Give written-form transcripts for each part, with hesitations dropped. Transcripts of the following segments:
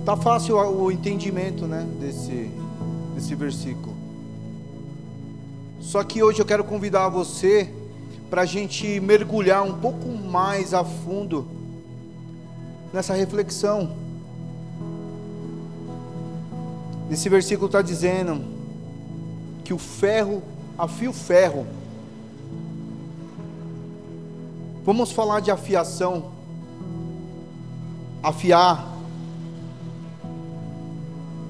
Tá fácil o entendimento, né, desse versículo. Só que hoje eu quero convidar você para a gente mergulhar um pouco mais a fundo nessa reflexão. Esse versículo está dizendo que o ferro afia o ferro. Vamos falar de afiação. Afiar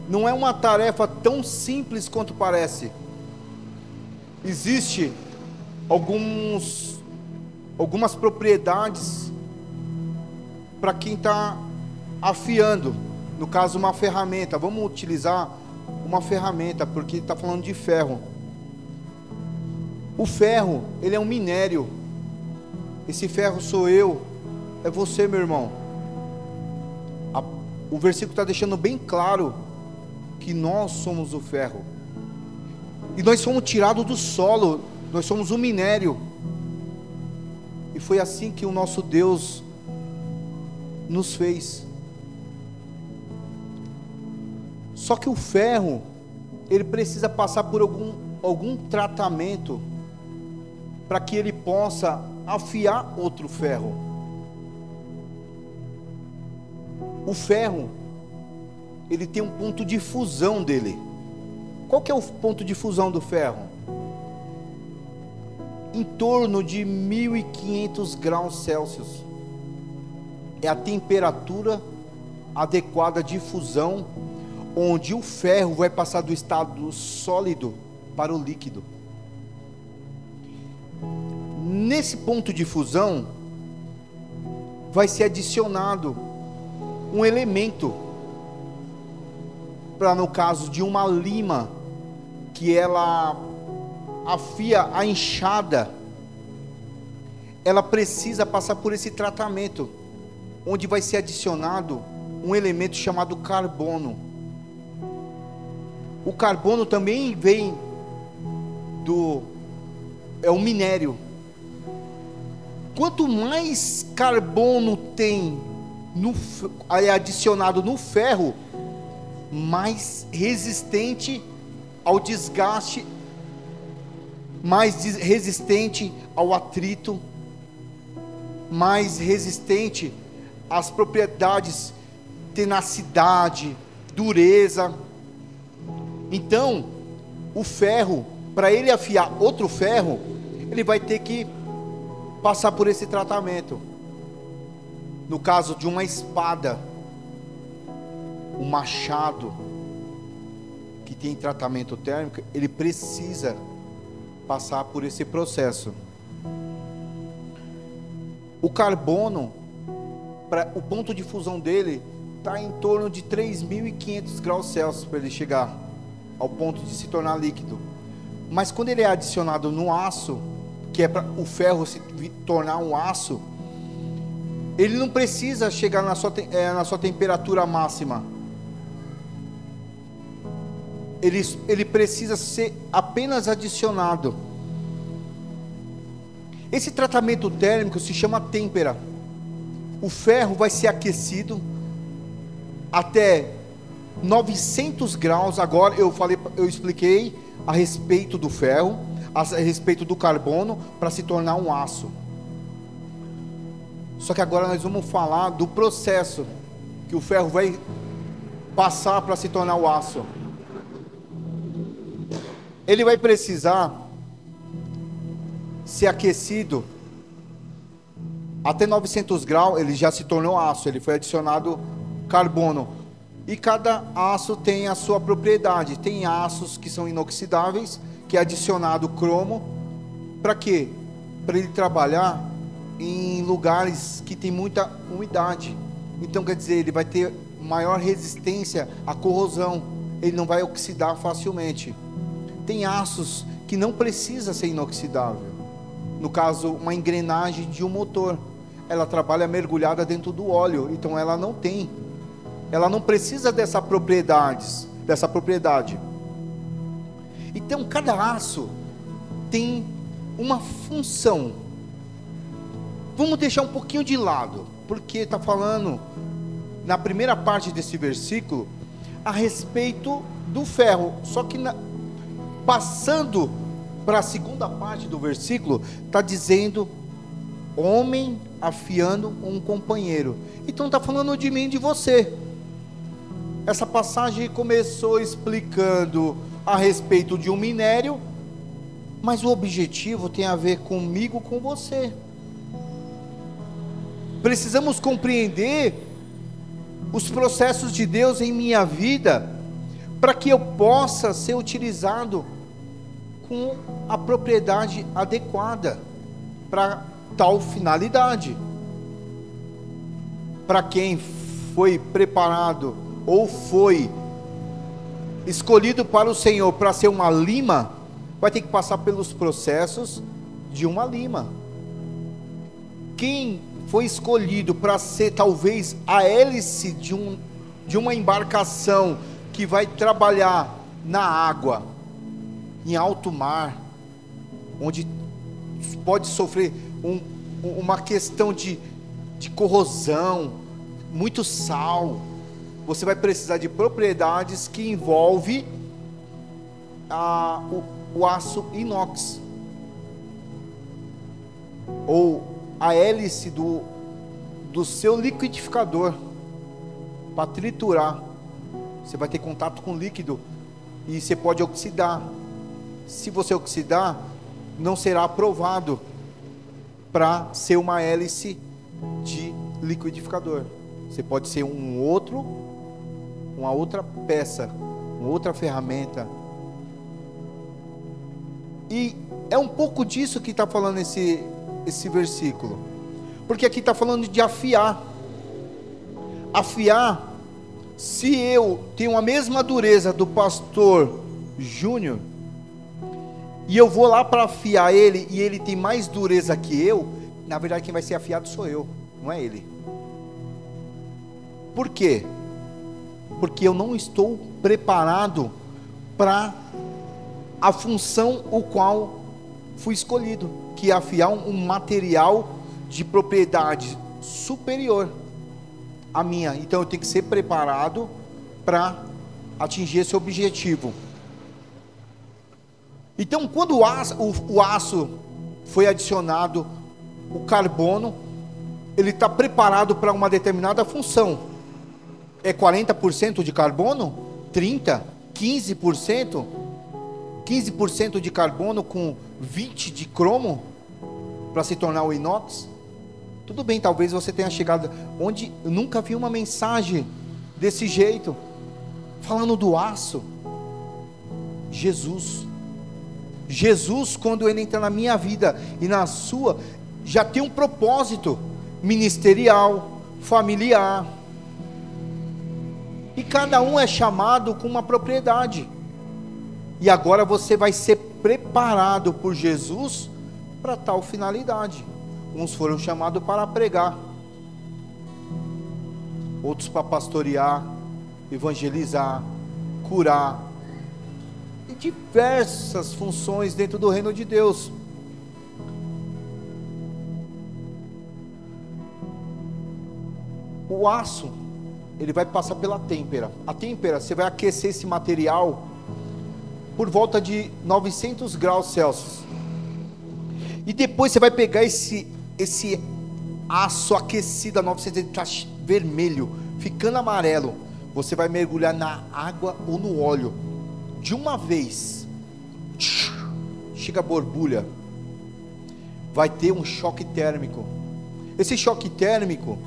não é uma tarefa tão simples quanto parece. Existe algumas propriedades para quem está afiando. No caso, uma ferramenta. Vamos utilizar uma ferramenta, porque está falando de ferro. O ferro, ele é um minério. Esse ferro sou eu, é você, meu irmão. O versículo está deixando bem claro que nós somos o ferro. E nós somos tirados do solo, nós somos o minério. E foi assim que o nosso Deus nos fez. Só que o ferro, ele precisa passar por algum tratamento para que ele possa afiar outro ferro. O ferro, ele tem um ponto de fusão dele. Qual que é o ponto de fusão do ferro? Em torno de 1500 graus Celsius. É a temperatura adequada de fusão, onde o ferro vai passar do estado sólido para o líquido. Nesse ponto de fusão, vai ser adicionado um elemento, para no caso de uma lima, que ela afia a enxada, ela precisa passar por esse tratamento, onde vai ser adicionado um elemento chamado carbono. O carbono também vem é um minério. Quanto mais carbono tem adicionado no ferro, mais resistente ao desgaste, mais resistente ao atrito, mais resistente às propriedades, tenacidade, dureza. Então, o ferro, para ele afiar outro ferro, ele vai ter que passar por esse tratamento. No caso de uma espada, um machado que tem tratamento térmico, ele precisa passar por esse processo. O carbono, o ponto de fusão dele está em torno de 3.500 graus Celsius para ele chegar ao ponto de se tornar líquido. Mas quando ele é adicionado no aço, que é para o ferro se tornar um aço, ele não precisa chegar na sua temperatura máxima. Ele precisa ser apenas adicionado. Esse tratamento térmico se chama têmpera. O ferro vai ser aquecido até 900 graus. Agora eu expliquei a respeito do ferro, a respeito do carbono, para se tornar um aço. Só que agora nós vamos falar do processo que o ferro vai passar para se tornar o aço. Ele vai precisar ser aquecido até 900 graus, ele já se tornou aço, ele foi adicionado carbono. E cada aço tem a sua propriedade. Tem aços que são inoxidáveis, que é adicionado cromo. Para quê? Para ele trabalhar em lugares que tem muita umidade. Então quer dizer, ele vai ter maior resistência à corrosão, ele não vai oxidar facilmente. Tem aços que não precisa ser inoxidável. No caso, uma engrenagem de um motor, ela trabalha mergulhada dentro do óleo, então ela não precisa dessa propriedade. Então cada aço tem uma função. Vamos deixar um pouquinho de lado, porque está falando na primeira parte desse versículo a respeito do ferro. Só que passando para a segunda parte do versículo, está dizendo homem afiando um companheiro. Então está falando de mim e de você. Essa passagem começou explicando a respeito de um minério, mas o objetivo tem a ver comigo, com você. Precisamos compreender os processos de Deus em minha vida, para que eu possa ser utilizado com a propriedade adequada para tal finalidade. Para quem foi preparado ou foi escolhido para o Senhor para ser uma lima, vai ter que passar pelos processos de uma lima. Quem foi escolhido para ser talvez a hélice de uma embarcação que vai trabalhar na água, em alto mar, onde pode sofrer uma questão de corrosão, muito sal, você vai precisar de propriedades que envolvem o aço inox, ou a hélice do seu liquidificador, para triturar. Você vai ter contato com líquido e você pode oxidar. Se você oxidar, não será aprovado para ser uma hélice de liquidificador. Você pode ser uma outra peça, uma outra ferramenta. E é um pouco disso que está falando esse versículo, porque aqui está falando de afiar. Afiar, se eu tenho a mesma dureza do pastor Júnior, e eu vou lá para afiar ele, e ele tem mais dureza que eu, na verdade quem vai ser afiado sou eu, não é ele. Por quê? Porque eu não estou preparado para a função o qual fui escolhido, que é afiar um material de propriedade superior à minha. Então eu tenho que ser preparado para atingir esse objetivo. Então quando o aço foi adicionado, o carbono, ele está preparado para uma determinada função. É 40% de carbono? 30%? 15%? 15% de carbono com 20% de cromo para se tornar o inox? Tudo bem, talvez você tenha chegado onde eu nunca vi uma mensagem desse jeito, falando do aço. Jesus, quando ele entra na minha vida e na sua, já tem um propósito ministerial, familiar, e cada um é chamado com uma propriedade. E agora você vai ser preparado por Jesus para tal finalidade. Uns foram chamados para pregar, outros para pastorear, evangelizar, curar, e diversas funções dentro do reino de Deus. O aço, ele vai passar pela têmpera. A têmpera, você vai aquecer esse material por volta de 900 graus Celsius. E depois você vai pegar esse aço aquecido a 900, ele está vermelho, ficando amarelo. Você vai mergulhar na água ou no óleo. De uma vez, chega a borbulha. Vai ter um choque térmico. Esse choque térmico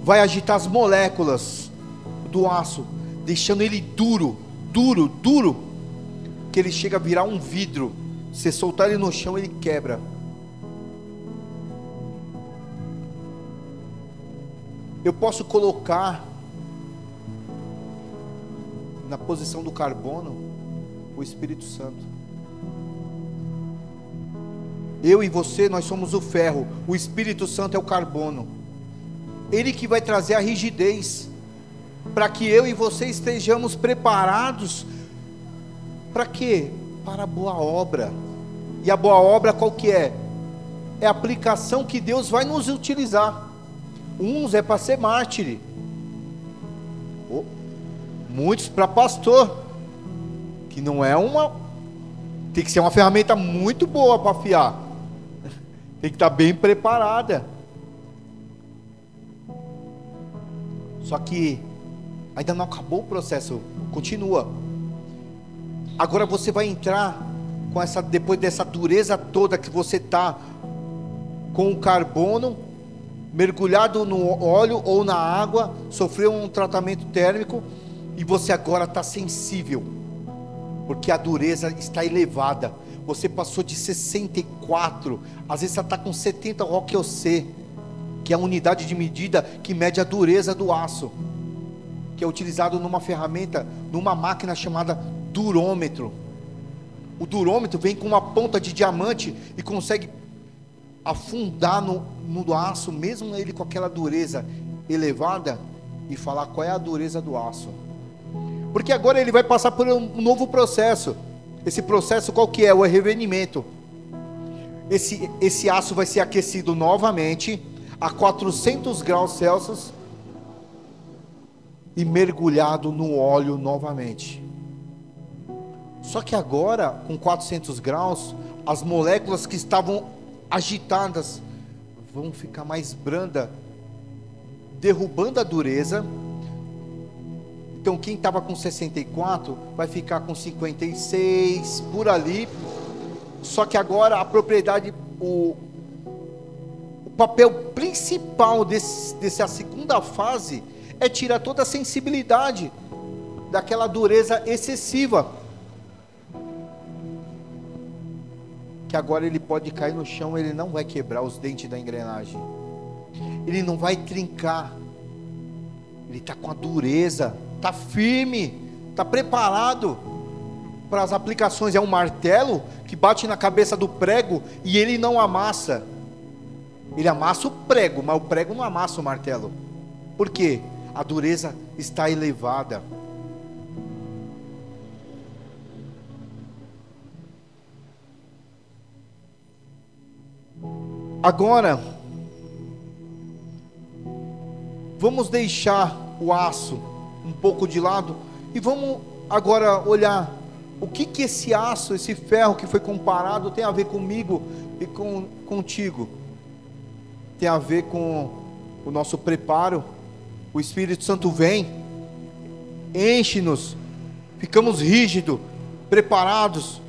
vai agitar as moléculas do aço, deixando ele duro, que ele chega a virar um vidro. Se soltar ele no chão, ele quebra. Eu posso colocar na posição do carbono o Espírito Santo. Eu e você, nós somos o ferro, o Espírito Santo é o carbono. Ele que vai trazer a rigidez, para que eu e você estejamos preparados. Para quê? Para a boa obra. E a boa obra qual que é? É a aplicação que Deus vai nos utilizar. Uns é para ser mártir, muitos para pastor, que não é uma, tem que ser uma ferramenta muito boa para afiar, tem que estar bem preparada. Só que ainda não acabou o processo, continua. Agora você vai entrar com essa, depois dessa dureza toda que você está, com o carbono mergulhado no óleo ou na água, sofreu um tratamento térmico, e você agora está sensível, porque a dureza está elevada. Você passou de 64, às vezes você está com 70 ROC, que é a unidade de medida que mede a dureza do aço, que é utilizado numa ferramenta, numa máquina chamada durômetro. O durômetro vem com uma ponta de diamante e consegue afundar no aço, mesmo ele com aquela dureza elevada, e falar qual é a dureza do aço. Porque agora ele vai passar por um novo processo. Esse processo qual que é? O revenimento. Esse aço vai ser aquecido novamente a 400 graus Celsius e mergulhado no óleo novamente. Só que agora, com 400 graus, as moléculas que estavam agitadas vão ficar mais branda, derrubando a dureza. Então quem estava com 64 vai ficar com 56 por ali. Só que agora a propriedade, o papel principal dessa segunda fase é tirar toda a sensibilidade daquela dureza excessiva, que agora ele pode cair no chão, ele não vai quebrar os dentes da engrenagem, ele não vai trincar, ele está com a dureza, está firme, está preparado para as aplicações. É um martelo que bate na cabeça do prego e ele não amassa, ele amassa o prego, mas o prego não amassa o martelo. Por quê? A dureza está elevada. Agora, vamos deixar o aço um pouco de lado e vamos agora olhar o que esse aço, esse ferro que foi comparado tem a ver comigo e contigo. Tem a ver com o nosso preparo. O Espírito Santo vem, enche-nos, ficamos rígidos, preparados,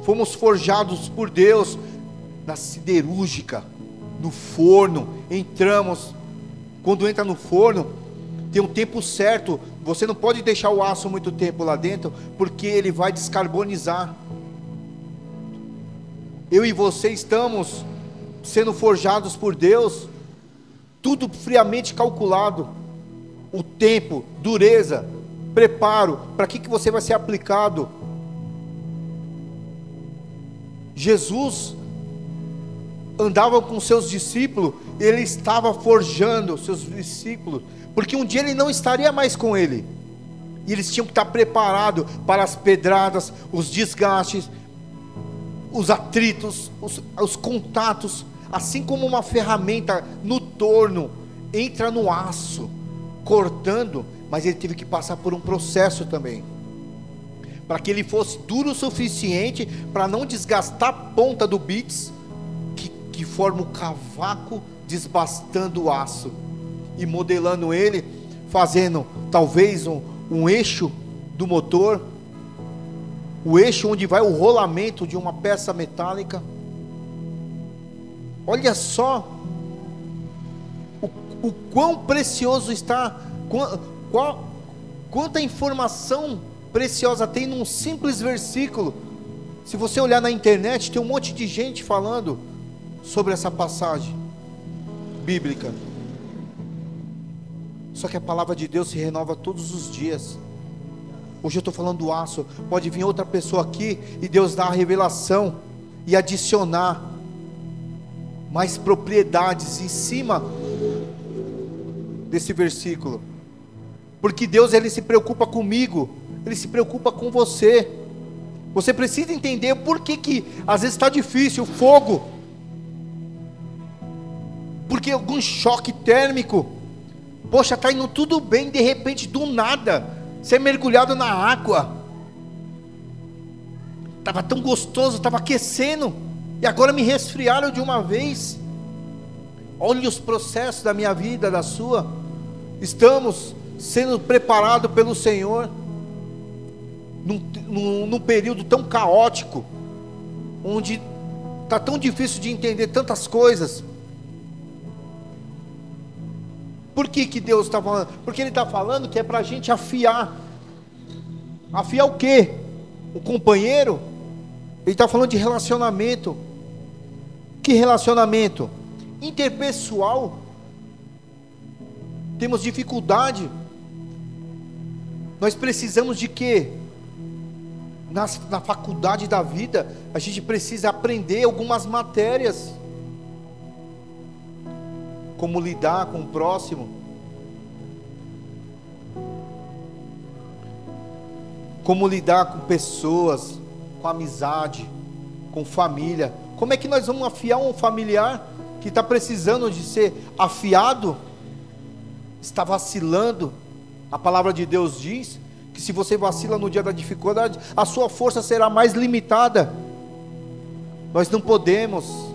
fomos forjados por Deus na siderúrgica, no forno. Entramos, quando entra no forno, tem um tempo certo. Você não pode deixar o aço muito tempo lá dentro, porque ele vai descarbonizar. Eu e você estamos sendo forjados por Deus, tudo friamente calculado, o tempo, dureza, preparo, para que você vai ser aplicado. Jesus andava com seus discípulos, ele estava forjando seus discípulos, porque um dia ele não estaria mais com ele, e eles tinham que estar preparados para as pedradas, os desgastes, os atritos, os contatos, assim como uma ferramenta no torno entra no aço, cortando, mas ele teve que passar por um processo também, para que ele fosse duro o suficiente para não desgastar a ponta do bits, que forma o cavaco, desbastando o aço e modelando ele, fazendo talvez um eixo do motor, o eixo onde vai o rolamento de uma peça metálica. Olha só o quão precioso está, quanta informação preciosa tem num simples versículo. Se você olhar na internet, tem um monte de gente falando sobre essa passagem bíblica. Só que a palavra de Deus se renova todos os dias. Hoje eu estou falando do aço, pode vir outra pessoa aqui e Deus dá a revelação e adicionar mais propriedades em cima desse versículo, porque Deus, ele se preocupa comigo, ele se preocupa com você. Você precisa entender por que às vezes está difícil o fogo, porque porque algum choque térmico. Poxa, está indo tudo bem, de repente, do nada, você é mergulhado na água. Estava tão gostoso, estava aquecendo, e agora me resfriaram de uma vez. Olhe os processos da minha vida, da sua. Estamos sendo preparados pelo Senhor, num período tão caótico, onde está tão difícil de entender tantas coisas. Por que Deus está falando? Porque Ele está falando que é para a gente afiar. Afiar o quê? O companheiro? Ele está falando de relacionamento. Que relacionamento? Interpessoal. Temos dificuldade. Nós precisamos de quê? Na faculdade da vida, a gente precisa aprender algumas matérias. Como lidar com o próximo. Como lidar com pessoas, com amizade, com família. Como é que nós vamos afiar um familiar que está precisando de ser afiado? Está vacilando. A palavra de Deus diz que se você vacila no dia da dificuldade, a sua força será mais limitada. Nós não podemos.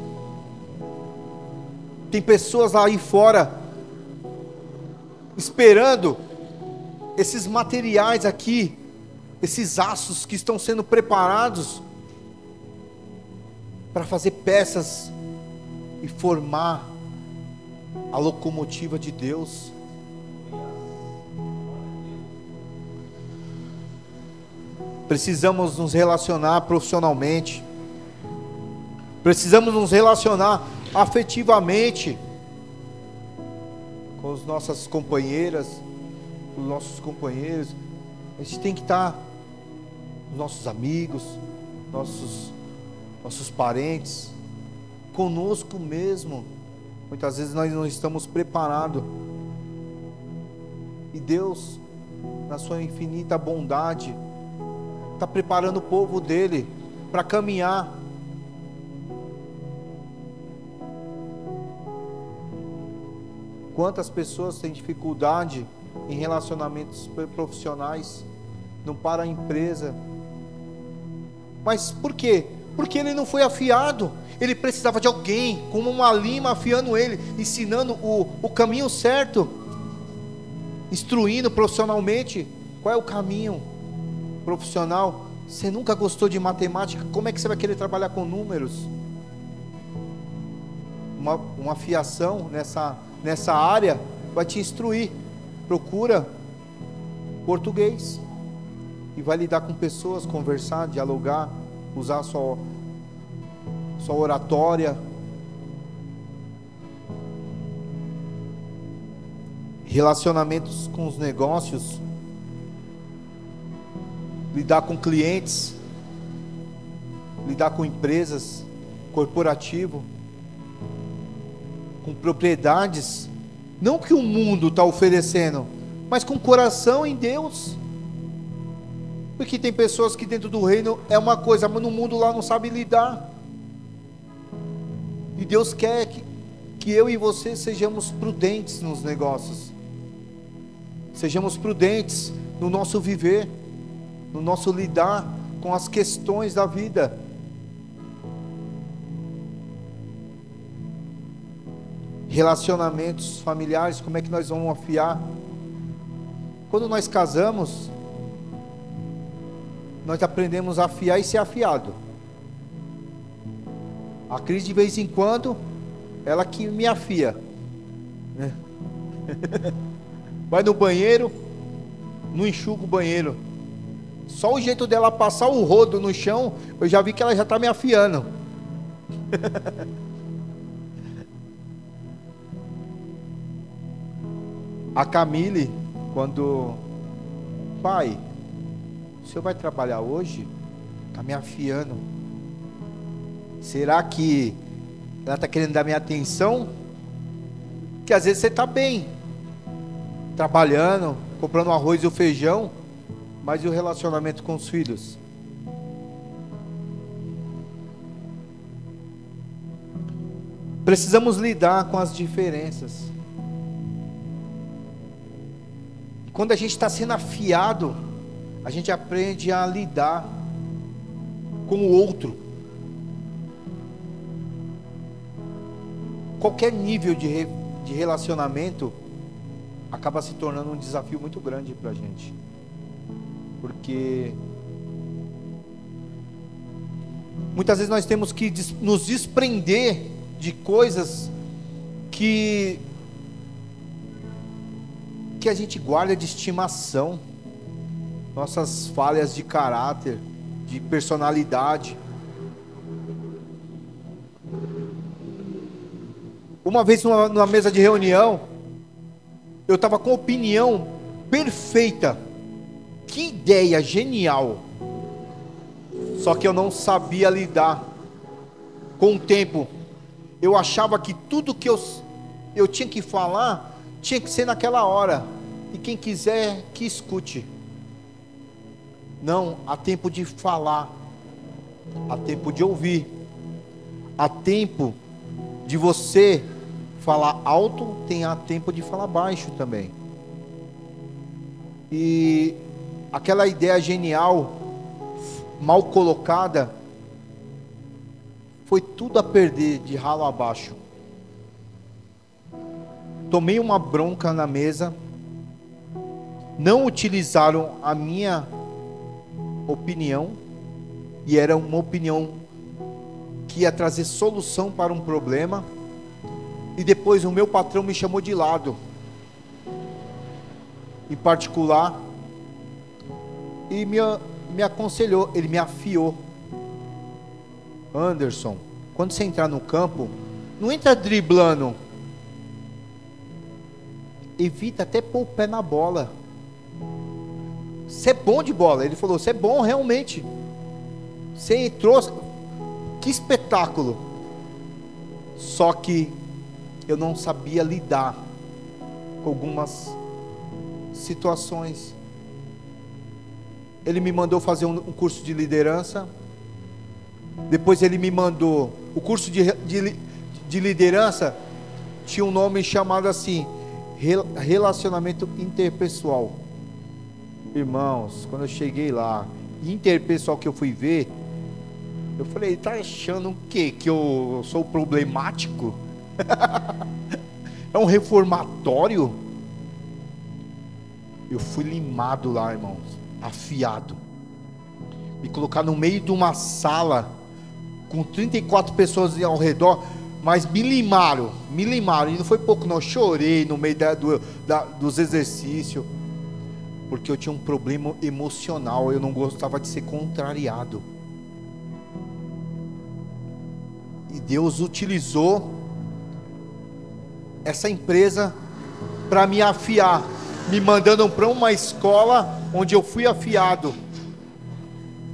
Tem pessoas lá aí fora esperando esses materiais aqui, esses aços que estão sendo preparados para fazer peças e formar a locomotiva de Deus. Precisamos nos relacionar profissionalmente. Precisamos nos relacionar afetivamente com as nossas companheiras, com os nossos companheiros. A gente tem que estar com nossos amigos, nossos parentes, conosco mesmo. Muitas vezes nós não estamos preparados. E Deus, na sua infinita bondade, está preparando o povo dele para caminhar. Quantas pessoas têm dificuldade em relacionamentos profissionais, não para a empresa. Mas por quê? Porque ele não foi afiado. Ele precisava de alguém, como uma lima afiando ele, ensinando o caminho certo, instruindo profissionalmente. Qual é o caminho profissional? Você nunca gostou de matemática, como é que você vai querer trabalhar com números? Uma afiação nessa área vai te instruir. Procura português e vai lidar com pessoas, conversar, dialogar, usar sua oratória. Relacionamentos com os negócios, lidar com clientes, lidar com empresas, corporativo, com propriedades, não que o mundo está oferecendo, mas com coração em Deus. Porque tem pessoas que dentro do reino é uma coisa, mas no mundo lá não sabe lidar. E Deus quer que eu e você sejamos prudentes nos negócios, sejamos prudentes no nosso viver, no nosso lidar com as questões da vida. Relacionamentos familiares, como é que nós vamos afiar? Quando nós casamos, nós aprendemos a afiar e ser afiado. A Cris de vez em quando, ela que me afia, né? Vai no banheiro, não enxuga o banheiro. Só o jeito dela passar o rodo no chão, eu já vi que ela já está me afiando. A Camille, quando... Pai, o senhor vai trabalhar hoje? Está me afiando. Será que ela está querendo dar minha atenção? Que às vezes você está bem, trabalhando, comprando o arroz e o feijão, mas e o relacionamento com os filhos? Precisamos lidar com as diferenças. E quando a gente está sendo afiado, a gente aprende a lidar com o outro. Qualquer nível de relacionamento acaba se tornando um desafio muito grande para a gente. Porque muitas vezes nós temos que nos desprender de coisas que a gente guarda de estimação, nossas falhas de caráter, de personalidade. Uma vez numa mesa de reunião, eu estava com opinião perfeita, que ideia genial, só que eu não sabia lidar com o tempo. Eu achava que tudo que eu tinha que falar, tinha que ser naquela hora, e quem quiser que escute. Não, há tempo de falar, há tempo de ouvir, há tempo de você falar alto, há tempo de falar baixo também. E aquela ideia genial, mal colocada, foi tudo a perder de ralo abaixo. Tomei uma bronca na mesa, não utilizaram a minha opinião, e era uma opinião que ia trazer solução para um problema. E depois o meu patrão me chamou de lado, em particular, e me aconselhou, ele me afiou. Anderson, quando você entrar no campo, não entra driblando, evita até pôr o pé na bola. Você é bom de bola. Ele falou, você é bom realmente, você entrou, que espetáculo. Só que eu não sabia lidar com algumas situações. Ele me mandou fazer um curso de liderança. Depois ele me mandou o curso de liderança, tinha um nome chamado assim, relacionamento interpessoal. Irmãos, quando eu cheguei lá, interpessoal, que eu fui ver, eu falei, ele está achando o quê? Que eu sou problemático? É um reformatório? Eu fui limado lá, irmãos, afiado, me colocar no meio de uma sala com 34 pessoas ao redor, mas me limaram, e não foi pouco não, eu chorei no meio dos exercícios, porque eu tinha um problema emocional, eu não gostava de ser contrariado, e Deus utilizou essa empresa para me afiar, me mandando para uma escola onde eu fui afiado,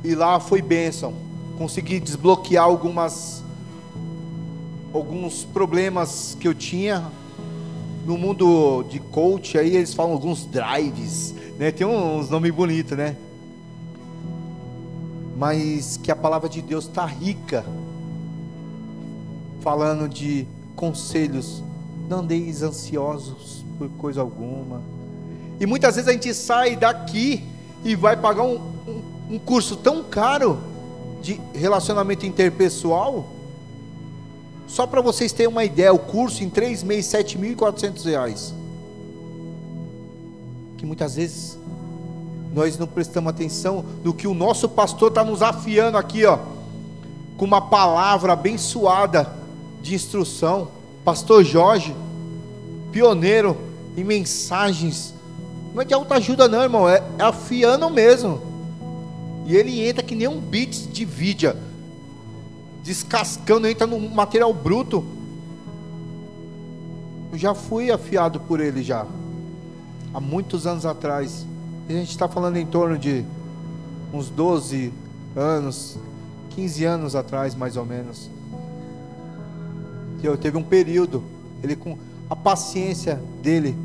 e lá foi bênção, consegui desbloquear alguns problemas que eu tinha no mundo de coach. Aí eles falam alguns drives, né? Tem uns nomes bonitos, né? Mas que a palavra de Deus está rica, falando de conselhos. Não andeis ansiosos por coisa alguma. E muitas vezes a gente sai daqui e vai pagar um curso tão caro de relacionamento interpessoal. Só para vocês terem uma ideia, o curso em 3 meses, R$7.400. Que muitas vezes nós não prestamos atenção no que o nosso pastor está nos afiando aqui, ó, com uma palavra abençoada de instrução. Pastor Jorge, pioneiro em mensagens, não é de autoajuda não, irmão, é afiando mesmo. E ele entra que nem um bits de vídeo, descascando, entra no material bruto. Eu já fui afiado por ele já, há muitos anos atrás. A gente está falando em torno de uns 12 anos, 15 anos atrás mais ou menos. Eu teve um período, ele com a paciência dele,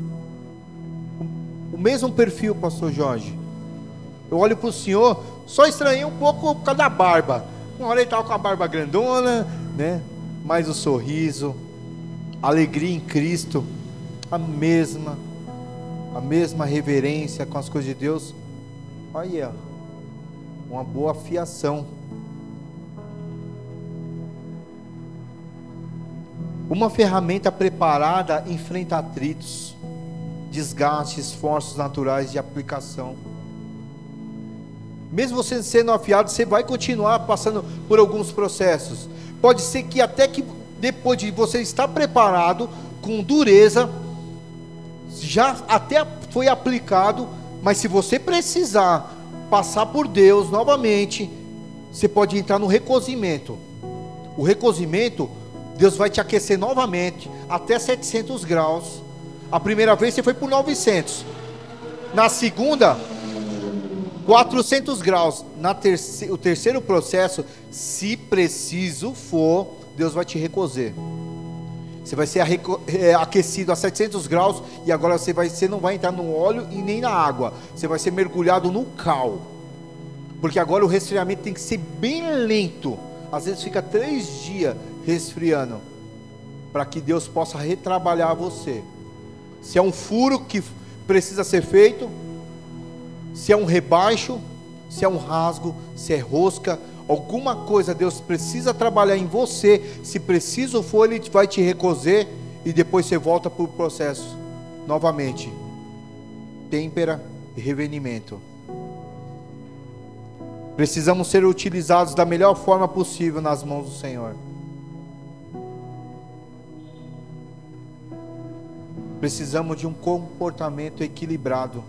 o mesmo perfil, pastor Jorge. Eu olho para o senhor, só estranhei um pouco por causa da barba. Uma hora ele estava com a barba grandona, né? Mas o sorriso, alegria em Cristo, a mesma reverência com as coisas de Deus. Olha, uma boa afiação. Uma ferramenta preparada enfrenta atritos, desgastes, esforços naturais de aplicação. Mesmo você sendo afiado, você vai continuar passando por alguns processos. Pode ser que até que depois de você estar preparado, com dureza, já até foi aplicado, mas se você precisar passar por Deus novamente, você pode entrar no recozimento. O recozimento, Deus vai te aquecer novamente até 700 graus. A primeira vez você foi por 900. Na segunda, 400 graus. O terceiro processo, se preciso for, Deus vai te recozer. Você vai ser aquecido a 700 graus. E agora você não vai entrar no óleo e nem na água. Você vai ser mergulhado no cal. Porque agora o resfriamento tem que ser bem lento. Às vezes fica 3 dias resfriando, para que Deus possa retrabalhar você. Se é um furo que precisa ser feito, se é um rebaixo, se é um rasgo, se é rosca, alguma coisa Deus precisa trabalhar em você. Se preciso for, Ele vai te recozer, e depois você volta para o processo novamente. Têmpera e revenimento. Precisamos ser utilizados da melhor forma possível nas mãos do Senhor. Precisamos de um comportamento equilibrado.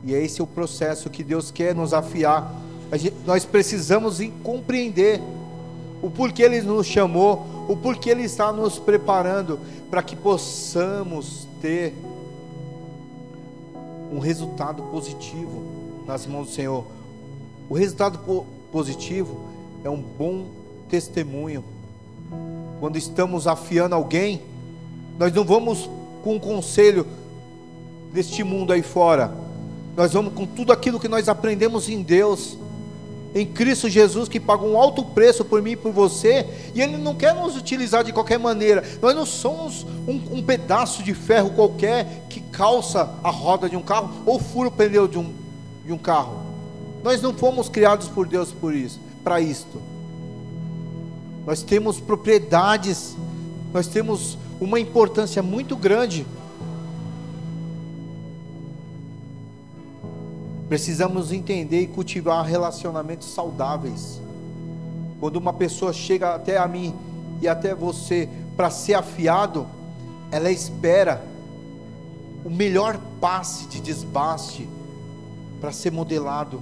E é esse o processo que Deus quer nos afiar. Nós precisamos compreender o porquê Ele nos chamou, o porquê Ele está nos preparando, para que possamos ter um resultado positivo nas mãos do Senhor. O resultado positivo é um bom testemunho. Quando estamos afiando alguém, nós não vamos com um conselho deste mundo aí fora. Nós vamos com tudo aquilo que nós aprendemos em Deus, em Cristo Jesus, que pagou um alto preço por mim e por você. E Ele não quer nos utilizar de qualquer maneira. Nós não somos um pedaço de ferro qualquer que calça a roda de um carro ou fura o pneu de um carro. Nós não fomos criados por Deus para isto. Nós temos propriedades, nós temos uma importância muito grande. Precisamos entender e cultivar relacionamentos saudáveis. Quando uma pessoa chega até a mim e até você para ser afiado, ela espera o melhor passe de desbaste para ser modelado,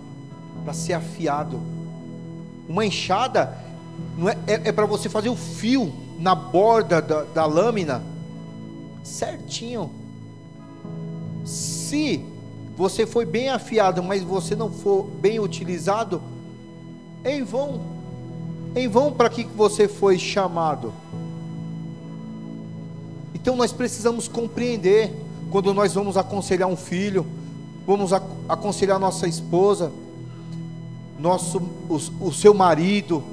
para ser afiado. Uma enxada não é para você fazer o fio na borda da lâmina certinho. Se você foi bem afiado, mas você não for bem utilizado, em vão para que você foi chamado. Então nós precisamos compreender, quando nós vamos aconselhar um filho, vamos aconselhar nossa esposa, o seu marido,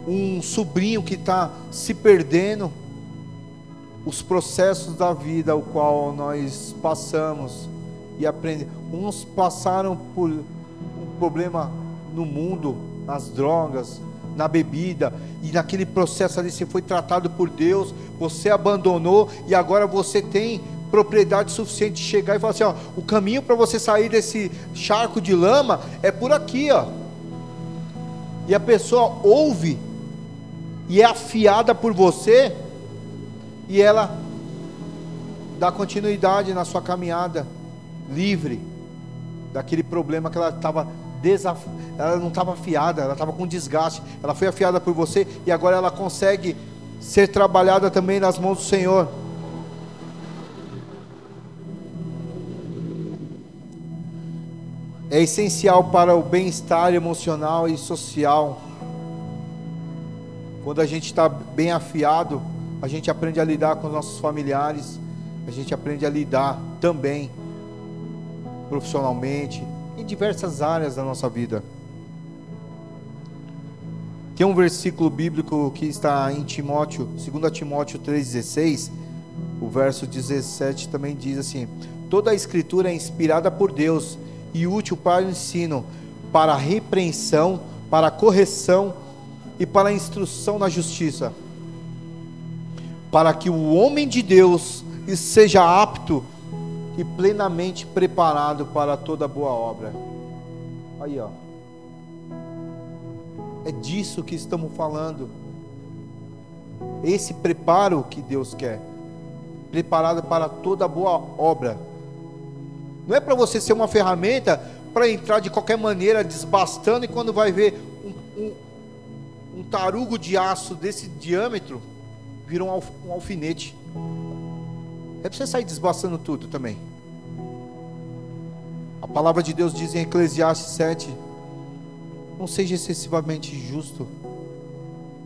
um sobrinho que está se perdendo, os processos da vida o qual nós passamos e aprendemos. Uns passaram por um problema no mundo, nas drogas, na bebida, e naquele processo ali você foi tratado por Deus, você abandonou, e agora você tem propriedade suficiente de chegar e falar assim: ó, o caminho para você sair desse charco de lama é por aqui, ó. E a pessoa ouve e é afiada por você, e ela dá continuidade na sua caminhada, livre daquele problema que ela estava ela não estava afiada, ela estava com desgaste. Ela foi afiada por você, e agora ela consegue ser trabalhada também nas mãos do Senhor. É essencial para o bem-estar emocional e social. Quando a gente está bem afiado, a gente aprende a lidar com os nossos familiares, a gente aprende a lidar também profissionalmente, em diversas áreas da nossa vida. Tem um versículo bíblico que está em Timóteo, 2 Timóteo 3,16, o verso 17 também diz assim: toda a escritura é inspirada por Deus e útil para o ensino, para a repreensão, para a correção e para a instrução na justiça, para que o homem de Deus seja apto e plenamente preparado para toda boa obra. Aí, ó. É disso que estamos falando. Esse preparo que Deus quer. Preparado para toda boa obra. Não é para você ser uma ferramenta para entrar de qualquer maneira, desbastando, e quando vai ver um tarugo de aço desse diâmetro, vira um alfinete. É para você sair desbastando tudo também. A palavra de Deus diz em Eclesiastes 7: não seja excessivamente justo,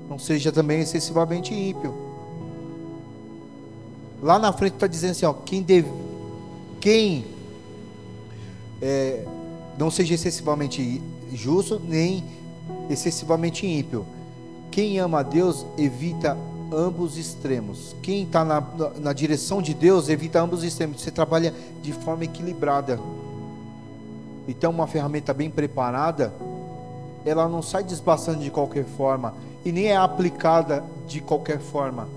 não seja também excessivamente ímpio. Lá na frente está dizendo assim, ó, não seja excessivamente justo, nem excessivamente ímpio. Quem ama a Deus evita ambos extremos. Quem está na direção de Deus evita ambos extremos. Você trabalha de forma equilibrada. Então uma ferramenta bem preparada, ela não sai desbastando de qualquer forma, e nem é aplicada de qualquer forma.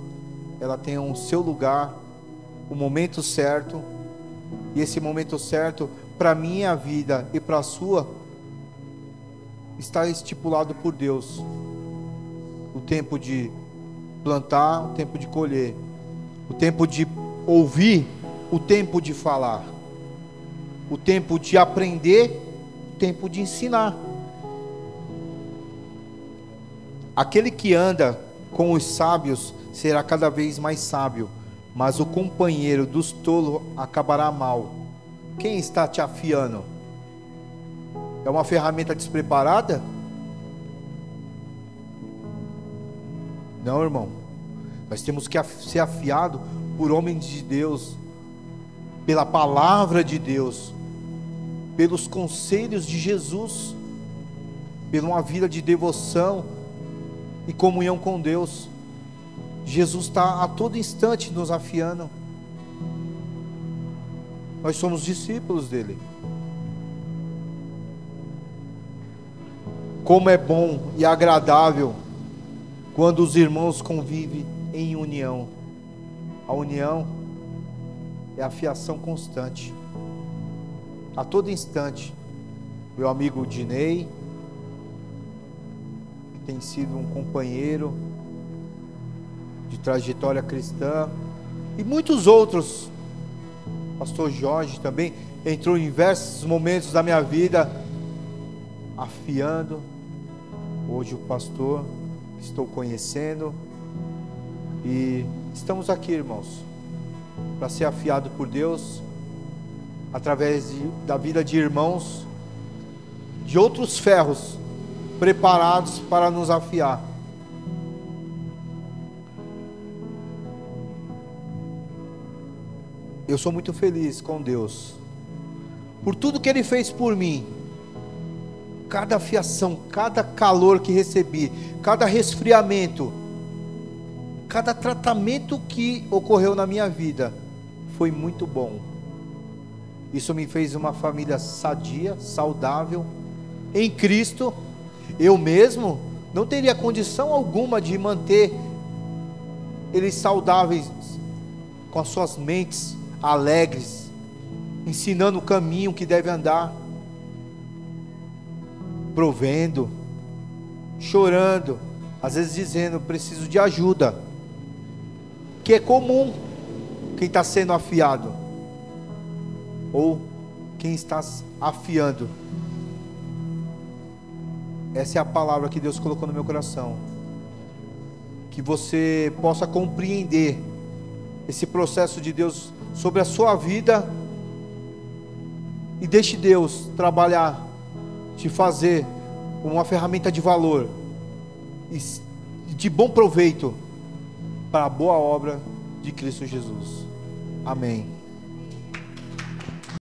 Ela tem um seu lugar, o momento certo, e esse momento certo, para a minha vida e para a sua, está estipulado por Deus. O tempo de plantar, o tempo de colher, o tempo de ouvir, o tempo de falar, o tempo de aprender, o tempo de ensinar. Aquele que anda com os sábios será cada vez mais sábio, mas o companheiro dos tolos acabará mal. Quem está te afiando? É uma ferramenta despreparada? Não, irmão. Nós temos que ser afiado por homens de Deus, pela palavra de Deus, pelos conselhos de Jesus, por uma vida de devoção e comunhão com Deus. Jesus está a todo instante nos afiando. Nós somos discípulos dele. Como é bom e agradável quando os irmãos convivem em união. A união é a afiação constante. A todo instante. Meu amigo Dinei, que tem sido um companheiro de trajetória cristã, e muitos outros. Pastor Jorge também entrou em diversos momentos da minha vida, afiando. Hoje o pastor estou conhecendo, e estamos aqui, irmãos, para ser afiado por Deus, através da vida de irmãos, de outros ferros, preparados para nos afiar. Eu sou muito feliz com Deus, por tudo que Ele fez por mim. Cada afiação, cada calor que recebi, cada resfriamento, cada tratamento que ocorreu na minha vida, foi muito bom. Isso me fez uma família sadia, saudável, em Cristo. Eu mesmo não teria condição alguma de manter eles saudáveis, com as suas mentes alegres, ensinando o caminho que deve andar, provendo, chorando, às vezes dizendo: preciso de ajuda, que é comum quem está sendo afiado, ou quem está afiando. Essa é a palavra que Deus colocou no meu coração, que você possa compreender esse processo de Deus sobre a sua vida, e deixe Deus trabalhar, te fazer uma ferramenta de valor e de bom proveito para a boa obra de Cristo Jesus. Amém.